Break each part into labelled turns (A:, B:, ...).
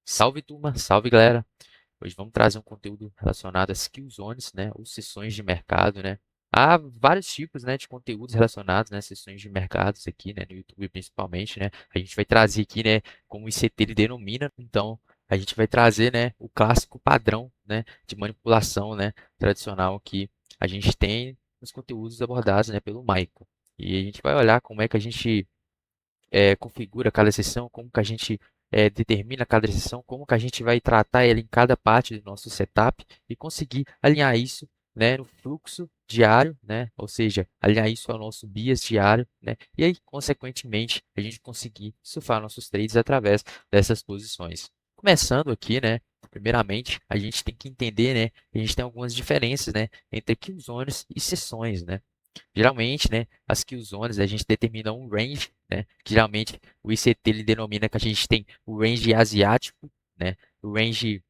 A: Salve turma, salve galera. Hoje vamos trazer um conteúdo relacionado a skill zones, né, ou sessões de mercado, né. Há vários tipos, né, de conteúdos relacionados, né, sessões de mercados aqui, né, no YouTube principalmente, né. A gente vai trazer aqui, né, como o ICT ele denomina. Então, a gente vai trazer, né, o clássico padrão, né, de manipulação, né, tradicional que a gente tem nos conteúdos abordados, né, pelo Michael. E a gente vai olhar como é que a gente configura cada sessão, como que a gente determina cada sessão, como que a gente vai tratar ela em cada parte do nosso setup e conseguir alinhar isso, né, no fluxo diário, né, ou seja, alinhar isso ao nosso bias diário, né, e aí, consequentemente, a gente conseguir surfar nossos trades através dessas posições. Começando aqui, né, primeiramente, a gente tem que entender, né, que a gente tem algumas diferenças, né, entre kill zones e sessões, né. Geralmente, né, as kill zones a gente determina um range, né, que geralmente o ICT ele denomina que a gente tem o range asiático, né, o range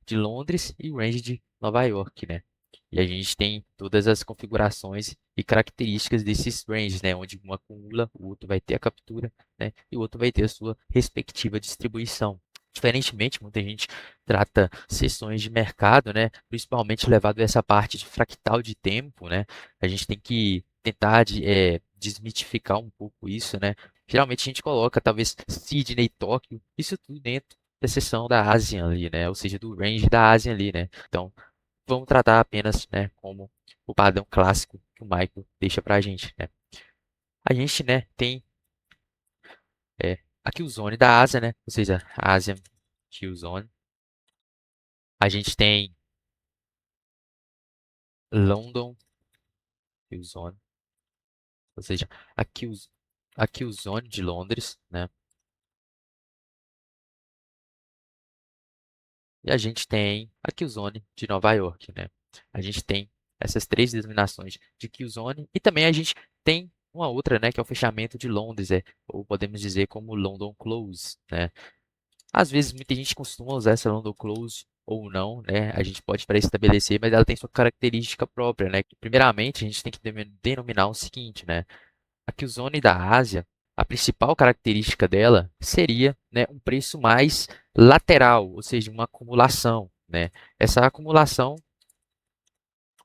A: de Londres e o range de Nova York, né. E a gente tem todas as configurações e características desses ranges, né, onde um acumula, o outro vai ter a captura, né, e o outro vai ter a sua respectiva distribuição. Diferentemente, muita gente trata sessões de mercado, né, principalmente levado a essa parte de fractal de tempo, né, a gente tem que tentar desmitificar um pouco isso, né. Geralmente a gente coloca talvez Sydney, Tóquio, isso tudo dentro da seção da ASEAN ali, né, ou seja, do range da ASEAN ali, né. Então, vamos tratar apenas, né, como o padrão clássico que o Michael deixa para a gente, né. A gente, né, tem a Killzone da Ásia, né, ou seja, a Asian Killzone. A gente tem London Killzone, ou seja, a Killzone de Londres, né. E a gente tem a Killzone de Nova York, né. A gente tem essas três denominações de Killzone e também a gente tem uma outra, né, que é o fechamento de Londres, ou podemos dizer como London Close, né. Às vezes muita gente costuma usar essa London Close ou não, né, a gente pode pré-estabelecer, mas ela tem sua característica própria, né. Primeiramente, a gente tem que denominar o seguinte, né, a Killzone da Ásia, a principal característica dela seria, né, um preço mais lateral, ou seja, uma acumulação, né. Essa acumulação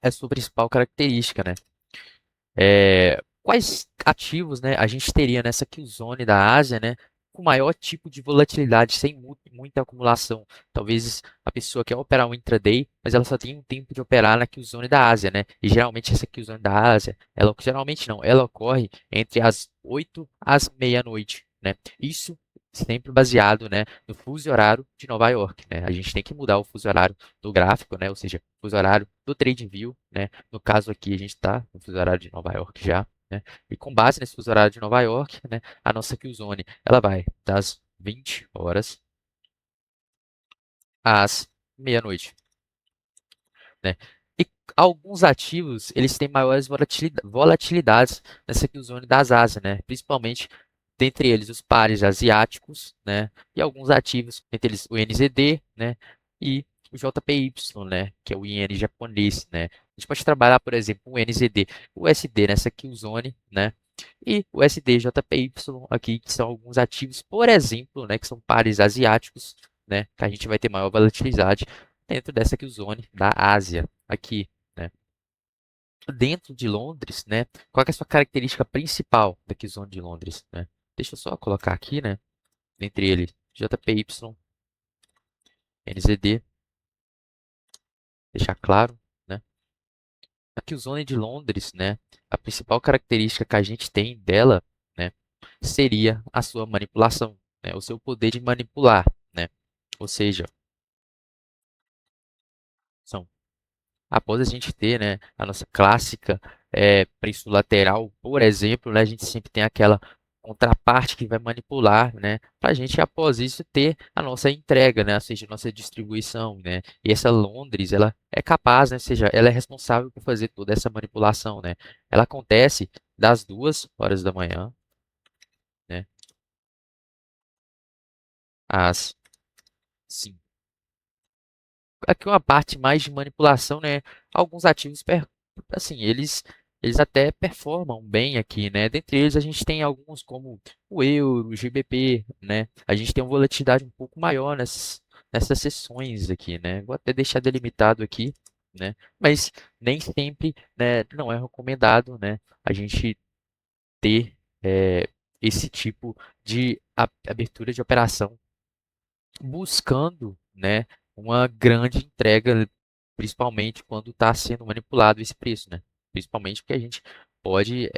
A: é sua principal característica, né. Quais ativos, né, a gente teria nessa Killzone da Ásia, né, com maior tipo de volatilidade, sem muita acumulação? Talvez a pessoa quer operar um intraday, mas ela só tem um tempo de operar na Killzone da Ásia, né? E geralmente essa Killzone da Ásia, ela geralmente não, ela ocorre entre as 8 às meia-noite, né? Isso sempre baseado, né, no fuso horário de Nova York, né? A gente tem que mudar o fuso horário do gráfico, né? Ou seja, o fuso horário do TradingView, né? No caso aqui, a gente está no fuso horário de Nova York já, né? E com base nesse fuso horário de Nova York, né, a nossa Killzone, ela vai das 20 horas às meia-noite, né? E alguns ativos, eles têm maiores volatilidades nessa Killzone das Ásias, né? Principalmente dentre eles os pares asiáticos, né? E alguns ativos, entre eles o NZD, né? E o JPY, né? Que é o iene japonês, né? A gente pode trabalhar, por exemplo, o NZD, o USD nessa Killzone, né? E o USD JPY aqui, que são alguns ativos, por exemplo, né? Que são pares asiáticos, né? Que a gente vai ter maior volatilidade dentro dessa Killzone da Ásia, aqui, né? Dentro de Londres, né? Qual que é a sua característica principal da Killzone de Londres, né? Deixa eu só colocar aqui, né? Entre eles, JPY, NZD, deixar claro, né? A Killzone de Londres, né? A principal característica que a gente tem dela, né? Seria a sua manipulação, né? O seu poder de manipular, né? Ou seja, são após a gente ter, né, a nossa clássica preço lateral, por exemplo, né, a gente sempre tem aquela contraparte que vai manipular, né, para a gente após isso ter a nossa entrega, né, ou seja, a nossa distribuição, né, e essa Londres, ela é capaz, né, ou seja, ela é responsável por fazer toda essa manipulação, né, ela acontece das 2 horas da manhã, né, às 5. Aqui uma parte mais de manipulação, né, alguns ativos, assim, eles eles até performam bem aqui, né? Dentre eles a gente tem alguns como o euro, o GBP, né? A gente tem uma volatilidade um pouco maior nessas sessões aqui, né? Vou até deixar delimitado aqui, né? Mas nem sempre, né, não é recomendado, né, a gente ter esse tipo de abertura de operação buscando, né, uma grande entrega, principalmente quando está sendo manipulado esse preço, né? Principalmente porque a gente pode,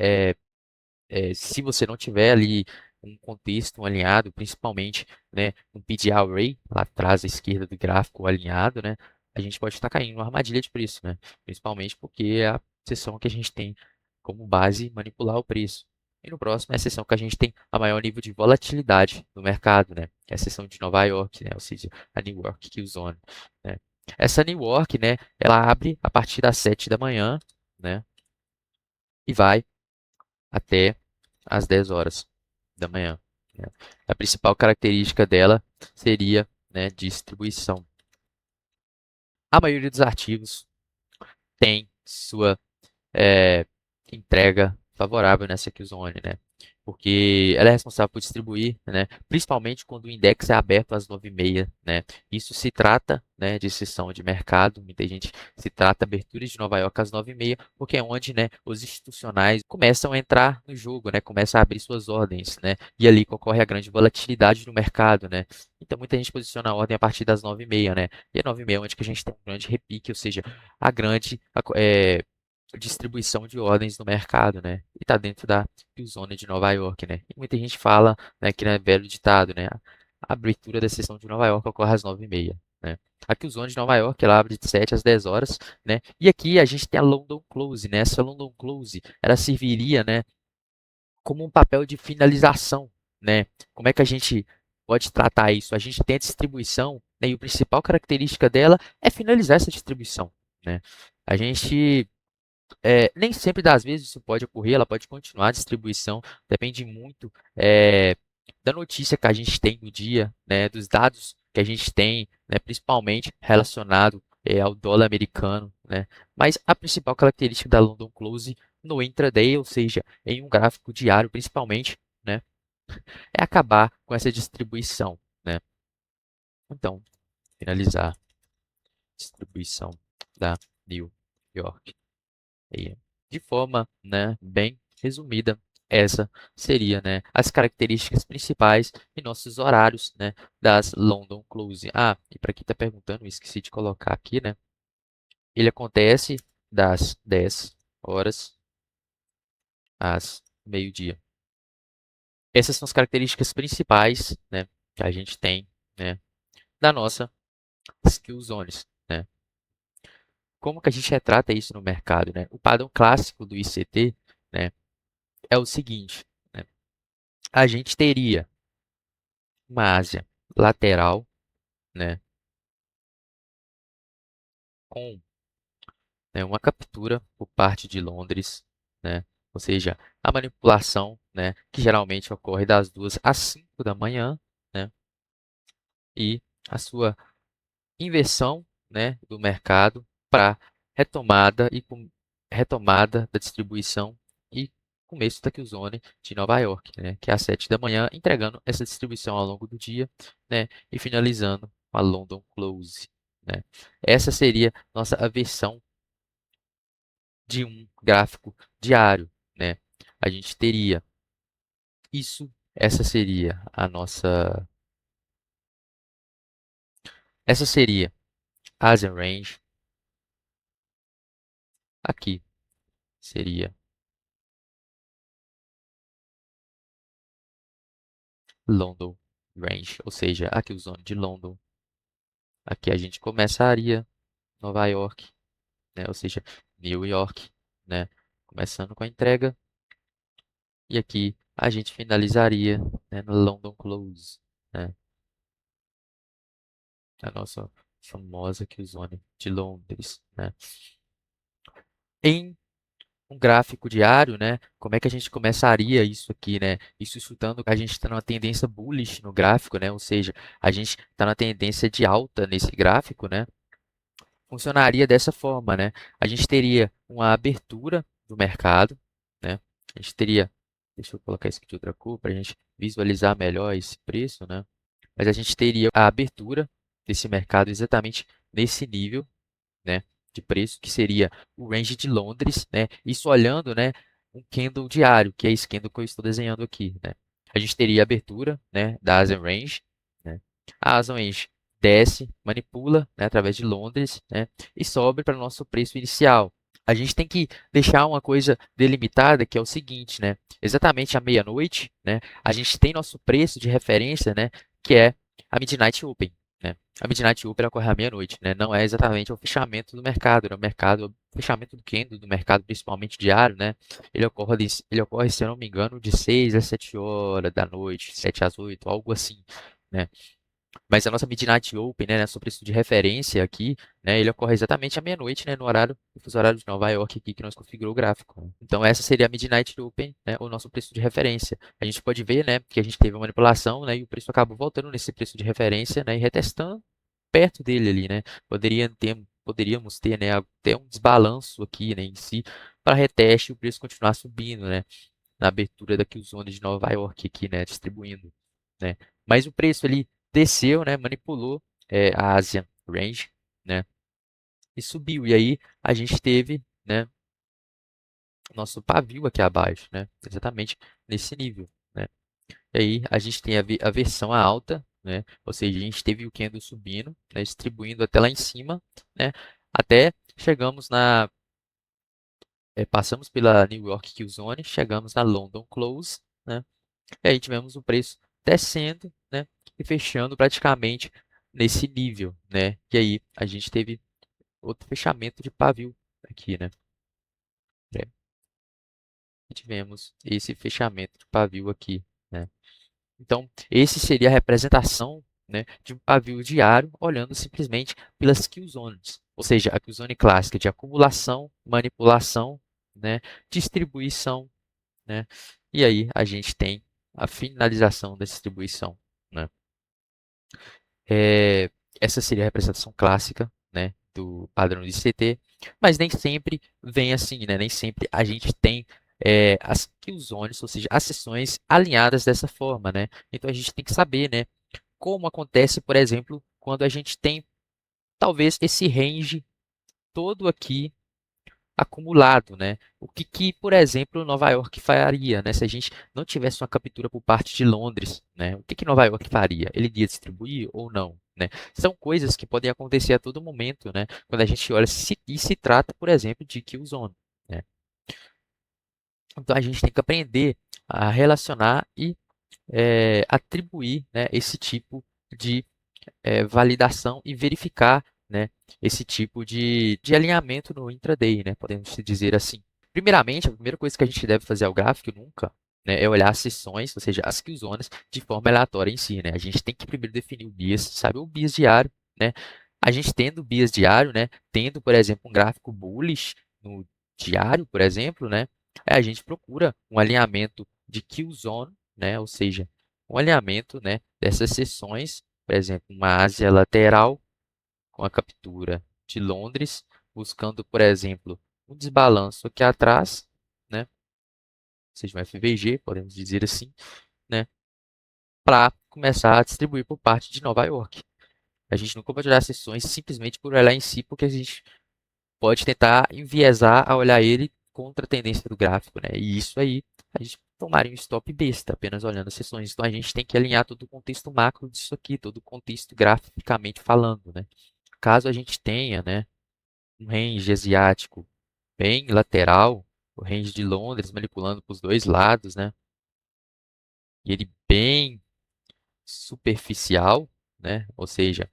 A: se você não tiver ali um contexto alinhado, principalmente, né, um PDL Array, lá atrás à esquerda do gráfico alinhado, né, a gente pode estar caindo numa armadilha de preço, né? Principalmente porque é a sessão que a gente tem como base manipular o preço. E no próximo é a sessão que a gente tem a maior nível de volatilidade no mercado, né? Que é a sessão de Nova York, né? Ou seja, a New York Q Zone, né? Essa New York, né, ela abre a partir das 7 da manhã, né? E vai até às 10 horas da manhã, né? A principal característica dela seria, né, distribuição. A maioria dos artigos tem sua entrega favorável nessa Qzone, né? Porque ela é responsável por distribuir, né? Principalmente quando o index é aberto às 9h30, né? Isso se trata, né, de sessão de mercado, muita gente se trata abertura de Nova York às 9h30, porque é onde, né, os institucionais começam a entrar no jogo, né? Começam a abrir suas ordens, né? E ali que ocorre a grande volatilidade no mercado, né? Então muita gente posiciona a ordem a partir das 9h30, né? E a 9h30 é onde que a gente tem um grande repique, ou seja, a grande distribuição de ordens no mercado, né? E está dentro da zona de Nova York, né? E muita gente fala, né, que é velho ditado, né? A abertura da sessão de Nova York ocorre às 9h30, né? A Qzone de Nova York ela abre de 7 às 10 horas, né? E aqui a gente tem a London Close, né? Essa London Close, ela serviria, né, como um papel de finalização, né? Como é que a gente pode tratar isso? A gente tem a distribuição, né? E a principal característica dela é finalizar essa distribuição, né? A gente nem sempre das vezes isso pode ocorrer, ela pode continuar a distribuição, depende muito da notícia que a gente tem no dia, né, dos dados que a gente tem, né, principalmente relacionado ao dólar americano, né, mas a principal característica da London Close no intraday, ou seja, em um gráfico diário principalmente, né, é acabar com essa distribuição, né. Então, finalizar a distribuição da New York. E, de forma, né, bem resumida, essa seria, né, as características principais e nossos horários, né, das London Close. Ah, e para quem está perguntando, esqueci de colocar aqui, né, ele acontece das 10 horas às meio-dia. Essas são as características principais, né, que a gente tem, né, da nossa Skill Zones, né. Como que a gente retrata isso no mercado, né? O padrão clássico do ICT, né, é o seguinte, né, a gente teria uma Ásia lateral, né, com, né, uma captura por parte de Londres, né, ou seja, a manipulação, né, que geralmente ocorre das 2 às 5 da manhã, né, e a sua inversão, né, do mercado para retomada retomada da distribuição e começo da Qzone de Nova York, né, que é às 7 da manhã, entregando essa distribuição ao longo do dia, né, e finalizando com a London Close, né. Essa seria nossa a versão de um gráfico diário, né. A gente teria essa seria a nossa, essa seria Asian Range, aqui seria London Range, ou seja, aqui o zona de London. Aqui a gente começaria Nova York, né? Ou seja, New York, né? Começando com a entrega. E aqui a gente finalizaria, né, no London Close, né? A nossa famosa Qzone de Londres, né? Em um gráfico diário, né? Como é que a gente começaria isso aqui, né? Isso chutando que a gente está numa tendência bullish no gráfico, né? Ou seja, a gente está na tendência de alta nesse gráfico, né? Funcionaria dessa forma, né? A gente teria uma abertura do mercado, né? A gente teria, deixa eu colocar isso aqui de outra cor para a gente visualizar melhor esse preço, né? Mas a gente teria a abertura desse mercado exatamente nesse nível, né, de preço, que seria o range de Londres, né? Isso olhando, né, um candle diário, que é esse candle que eu estou desenhando aqui, né? A gente teria a abertura, né, da Asian Range, né? A Asian Range desce, manipula, né, através de Londres, né, e sobe para o nosso preço inicial. A gente tem que deixar uma coisa delimitada, que é o seguinte, né? Exatamente à meia-noite, né, a gente tem nosso preço de referência, né, que é a Midnight Open, né? A Midnight Open ocorre à meia-noite, né? Não é exatamente o fechamento do mercado, né? O fechamento do candle do mercado, principalmente diário, né? Ele ocorre, se eu não me engano, de 6 às 7 horas da noite, 7 às 8, algo assim, né? Mas a nossa Midnight Open, né, nosso preço de referência aqui, né, ele ocorre exatamente à meia-noite, né, no fuso horário de Nova York aqui que nós configurou o gráfico, né? Então essa seria a Midnight Open, né, o nosso preço de referência. A gente pode ver, né, que a gente teve uma manipulação, né, e o preço acabou voltando nesse preço de referência, né, e retestando perto dele ali, né? Poderíamos ter, né, até um desbalanço aqui, né, em si, para reteste e o preço continuar subindo, né, na abertura daqui os zonas de Nova York aqui, né, distribuindo, né? Mas o preço ele desceu, né, manipulou a Asian Range, né, e subiu. E aí a gente teve, né, nosso pavio aqui abaixo, né, exatamente nesse nível, né? E aí a gente tem a versão alta, né? Ou seja, a gente teve o candle subindo, né? Distribuindo até lá em cima, né? Até chegamos passamos pela New York Q Zone, chegamos na London Close, né? E aí tivemos o preço descendo, né? E fechando praticamente nesse nível, né? E aí a gente teve outro fechamento de pavio aqui, né? É, e tivemos esse fechamento de pavio aqui, né? Então, esse seria a representação, né, de um pavio diário olhando simplesmente pelas kill zones, ou seja, a kill zone clássica de acumulação, manipulação, né, distribuição, né, e aí a gente tem a finalização da distribuição, né. É, essa seria a representação clássica, né, do padrão de CT, mas nem sempre vem assim, né, nem sempre a gente tem as kill zones, ou seja, as seções alinhadas dessa forma, né. Então a gente tem que saber, né, como acontece, por exemplo, quando a gente tem talvez esse range todo aqui acumulado, né? O que, por exemplo, Nova York faria, né? Se a gente não tivesse uma captura por parte de Londres, né? O que Nova York faria? Ele iria distribuir ou não, né? São coisas que podem acontecer a todo momento, né? Quando a gente olha e se trata, por exemplo, de kill zone, né? Então a gente tem que aprender a relacionar e atribuir, né, esse tipo de validação e verificar, né, esse tipo de alinhamento no intraday, né, podemos dizer assim. Primeiramente, a primeira coisa que a gente deve fazer ao gráfico nunca, né, é olhar as sessões, ou seja, as kill zones, de forma aleatória em si, né? A gente tem que primeiro definir o bias, sabe o bias diário, né? A gente tendo o bias diário, né, tendo, por exemplo, um gráfico bullish no diário, por exemplo, né, a gente procura um alinhamento de kill zone, né, ou seja, um alinhamento, né, dessas seções, por exemplo, uma Ásia lateral com a captura de Londres, buscando, por exemplo, um desbalanço aqui atrás, né, ou seja, um FVG, podemos dizer assim, né, para começar a distribuir por parte de Nova York. A gente nunca pode olhar sessões simplesmente por olhar em si, porque a gente pode tentar enviesar a olhar ele contra a tendência do gráfico, né? E isso aí, a gente tomaria um stop besta, apenas olhando as sessões. Então, a gente tem que alinhar todo o contexto macro disso aqui, todo o contexto graficamente falando, né? Caso a gente tenha, né, um range asiático bem lateral, o range de Londres manipulando para os dois lados, né? E ele bem superficial, né? Ou seja,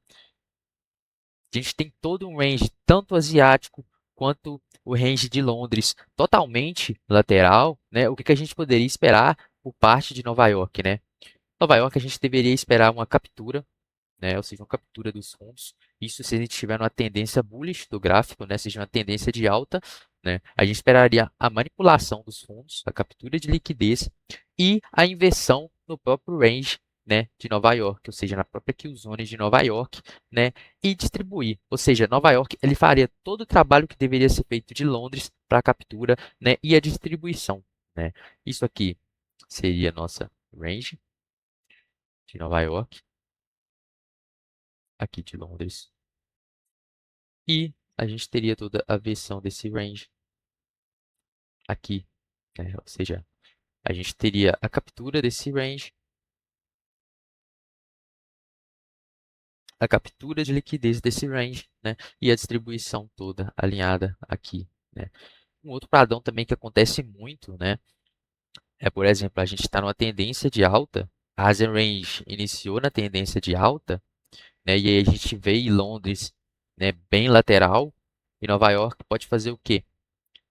A: a gente tem todo um range, tanto asiático quanto o range de Londres, totalmente lateral, né? O que a gente poderia esperar por parte de Nova York, né? Nova York a gente deveria esperar uma captura, né? Ou seja, uma captura dos fundos. Isso se a gente tiver uma tendência bullish do gráfico, né? Seja uma tendência de alta, né? A gente esperaria a manipulação dos fundos, a captura de liquidez e a inversão no próprio range, né, de Nova York, ou seja, na própria kill zone de Nova York, né, e distribuir. Ou seja, Nova York ele faria todo o trabalho que deveria ser feito de Londres para a captura, né, e a distribuição, né. Isso aqui seria a nossa range de Nova York, aqui de Londres, e a gente teria toda a versão desse range aqui, né, ou seja, a gente teria a captura desse range, a captura de liquidez desse range, né, e a distribuição toda alinhada aqui, né. Um outro padrão também que acontece muito, né, é, por exemplo, a gente está numa tendência de alta, a Asian Range iniciou na tendência de alta, né, e aí a gente vê em Londres, né, bem lateral, e Nova York pode fazer o quê?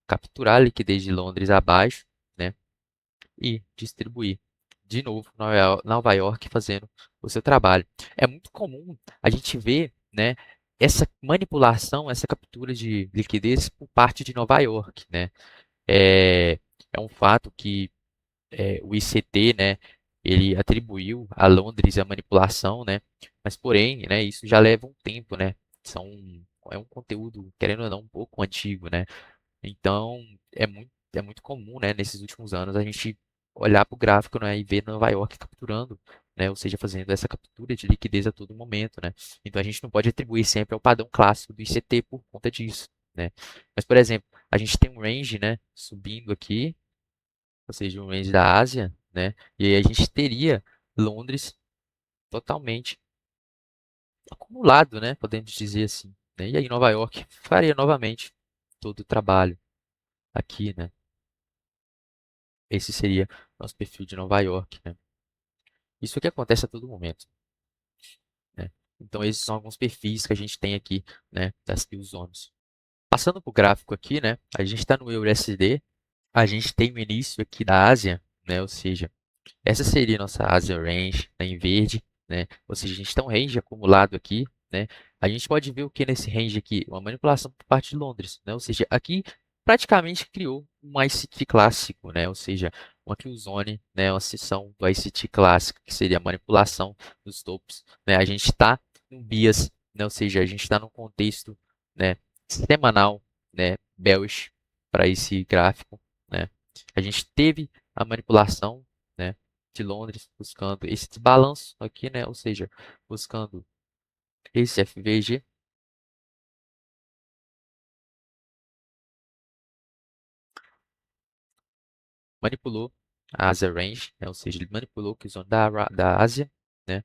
A: Capturar a liquidez de Londres abaixo, né, e distribuir. De novo, Nova York fazendo o seu trabalho. É muito comum a gente ver, né, essa manipulação, essa captura de liquidez por parte de Nova York, né? É, é um fato que o ICT, né, ele atribuiu a Londres a manipulação, né, mas porém, né, isso já leva um tempo, né, são, é um conteúdo, querendo ou não, um pouco antigo, né, então é muito comum, né, nesses últimos anos a gente olhar para o gráfico, né, e ver Nova York capturando, né, ou seja, fazendo essa captura de liquidez a todo momento, né, então a gente não pode atribuir sempre ao padrão clássico do ICT por conta disso, né, mas por exemplo, a gente tem um range, né, subindo aqui, ou seja, um range da Ásia, né? E aí a gente teria Londres totalmente acumulado, né? Podemos dizer assim, né? E aí Nova York faria novamente todo o trabalho aqui, né? Esse seria nosso perfil de Nova York, né? Isso que acontece a todo momento, né? Então esses são alguns perfis que a gente tem aqui, né? Das kill zones. Passando para o gráfico aqui, né? A gente está no EURUSD, a gente tem o início aqui da Ásia, né? Ou seja, essa seria a nossa Asia Range, né, em verde, né? Ou seja, a gente tem um range acumulado aqui, né? A gente pode ver o que nesse range aqui? Uma manipulação por parte de Londres, né? Ou seja, aqui praticamente criou um ICT clássico, né? Ou seja, uma Killzone, né? Uma seção do ICT clássico, que seria a manipulação dos topos, né? A gente está no bias, né? Ou seja, a gente está num contexto, né, semanal, né, bearish para esse gráfico, né? A gente teve a manipulação, né, de Londres buscando esse desbalanço aqui, né? Ou seja, buscando esse FVG, manipulou a Asia Range, né? Ou seja, ele manipulou o zona da Ásia, né?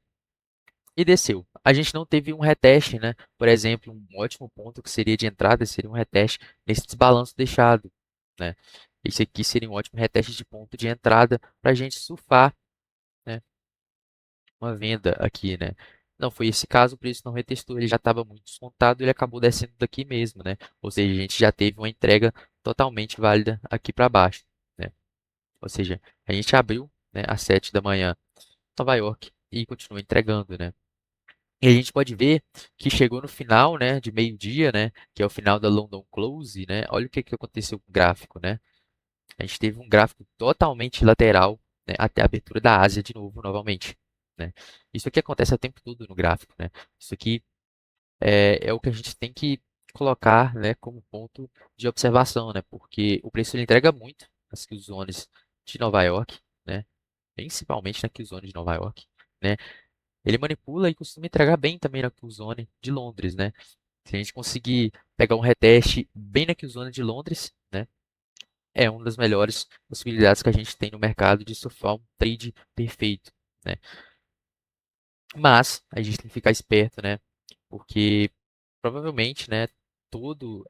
A: E desceu. A gente não teve um reteste, né? Por exemplo, um ótimo ponto que seria de entrada seria um reteste nesse desbalanço deixado, né? Esse aqui seria um ótimo reteste de ponto de entrada para a gente surfar, né, uma venda aqui, né? Não foi esse caso, o preço não retestou, ele já estava muito descontado, ele acabou descendo daqui mesmo, né? Ou seja, a gente já teve uma entrega totalmente válida aqui para baixo, né? Ou seja, a gente abriu, né, às 7 da manhã, Nova York, e continua entregando, né? E a gente pode ver que chegou no final, né, de meio-dia, né, que é o final da London Close, né? Olha o que que aconteceu com o gráfico, né? A gente teve um gráfico totalmente lateral, né, até a abertura da Ásia de novo, novamente, né? Isso aqui acontece o tempo todo no gráfico, né? Isso aqui é o que a gente tem que colocar, né, como ponto de observação, né? Porque o preço ele entrega muito nas kill zones de Nova York, né? Principalmente na kill zone de Nova York, né? Ele manipula e costuma entregar bem também na kill zone de Londres, né? Se a gente conseguir pegar um reteste bem na kill zone de Londres, né, é uma das melhores possibilidades que a gente tem no mercado de surfar um trade perfeito, né? Mas a gente tem que ficar esperto, né? Porque provavelmente, né, todo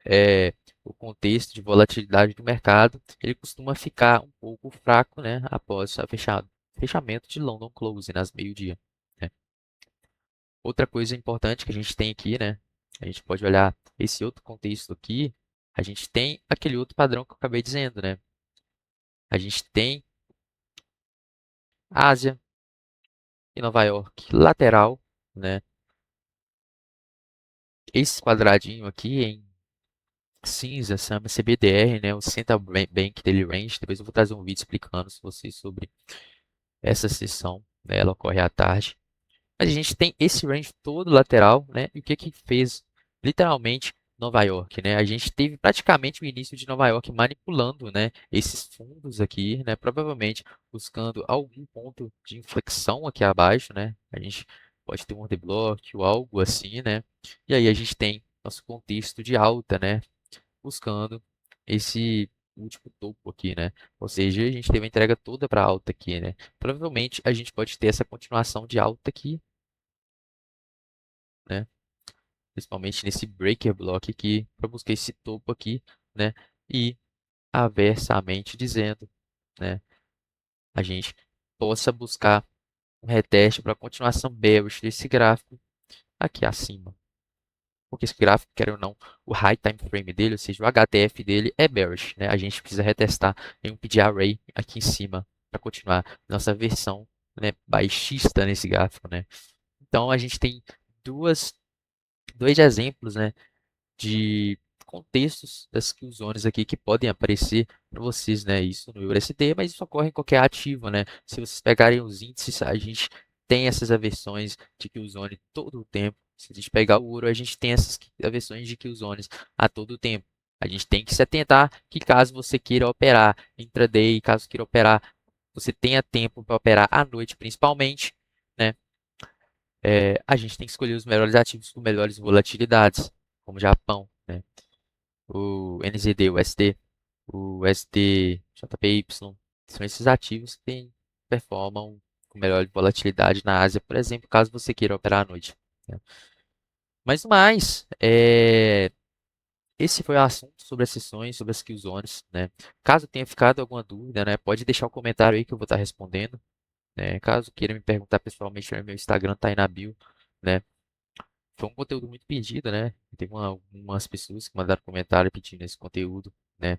A: o contexto de volatilidade do mercado, ele costuma ficar um pouco fraco, né, após o fechamento de London Close nas meio-dia, né? Outra coisa importante que a gente tem aqui, né, a gente pode olhar esse outro contexto aqui, a gente tem aquele outro padrão que eu acabei dizendo, né? A gente tem Ásia e Nova York lateral, né? Esse quadradinho aqui em cinza chama CBDR, né? O Central Bank Daily Range. Depois eu vou trazer um vídeo explicando para vocês sobre essa sessão, né? Ela ocorre à tarde. Mas a gente tem esse range todo lateral, né? E o que que fez? Literalmente Nova York, né? A gente teve praticamente o início de Nova York manipulando, né, esses fundos aqui, né, provavelmente buscando algum ponto de inflexão aqui abaixo, né? A gente pode ter um order block ou algo assim, né? E aí a gente tem nosso contexto de alta, né, buscando esse último topo aqui, né? Ou seja, a gente teve a entrega toda para alta aqui, né? Provavelmente a gente pode ter essa continuação de alta aqui, né? Principalmente nesse breaker block aqui, para buscar esse topo aqui, né? E aversamente dizendo, né? A gente possa buscar um reteste para continuação bearish desse gráfico aqui acima. Porque esse gráfico, quer ou não, o high time frame dele, ou seja, o HTF dele é bearish, né? A gente precisa retestar em um PD array aqui em cima para continuar nossa versão, né, baixista nesse gráfico, né? Então a gente tem dois exemplos, né, de contextos das skill zones aqui que podem aparecer para vocês, né? Isso no USD, mas isso ocorre em qualquer ativo, né? Se vocês pegarem os índices, a gente tem essas aversões de kill zone todo o tempo. Se a gente pegar o ouro, a gente tem essas aversões de kill zones a todo o tempo. A gente tem que se atentar que caso você queira operar intraday, caso queira operar, você tenha tempo para operar à noite, principalmente, né? A gente tem que escolher os melhores ativos com melhores volatilidades, como Japão, né? O NZD, o SD, o SD, JPY, são esses ativos que performam com melhor volatilidade na Ásia, por exemplo, caso você queira operar à noite, né? Mas no mais, esse foi o assunto sobre as sessões, sobre as kill zones, né? Caso tenha ficado alguma dúvida, né, pode deixar o comentário aí que eu vou estar respondendo, né? Caso queira me perguntar pessoalmente, meu Instagram tá aí na bio, né? Foi um conteúdo muito pedido, né? Teve algumas pessoas que mandaram comentário pedindo esse conteúdo, né?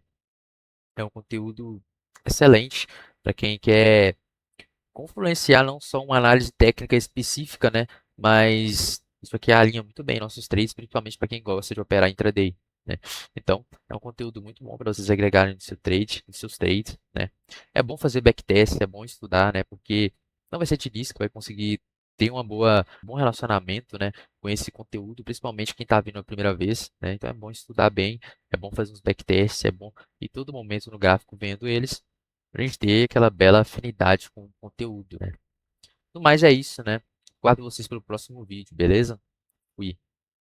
A: É um conteúdo excelente para quem quer confluenciar não só uma análise técnica específica, né? Mas isso aqui alinha muito bem nossos trades, principalmente para quem gosta de operar intraday, né? Então, é um conteúdo muito bom para vocês agregarem no seu trade, nos seus trades, né? É bom fazer backtest, é bom estudar, né? Porque não vai ser de início que vai conseguir ter bom relacionamento, né, com esse conteúdo, principalmente quem está vindo a primeira vez, né? Então é bom estudar bem, é bom fazer uns backtests, é bom ir todo momento no gráfico vendo eles, pra gente ter aquela bela afinidade com o conteúdo, né? No mais é isso, né? Guardo vocês pelo próximo vídeo, beleza? Fui.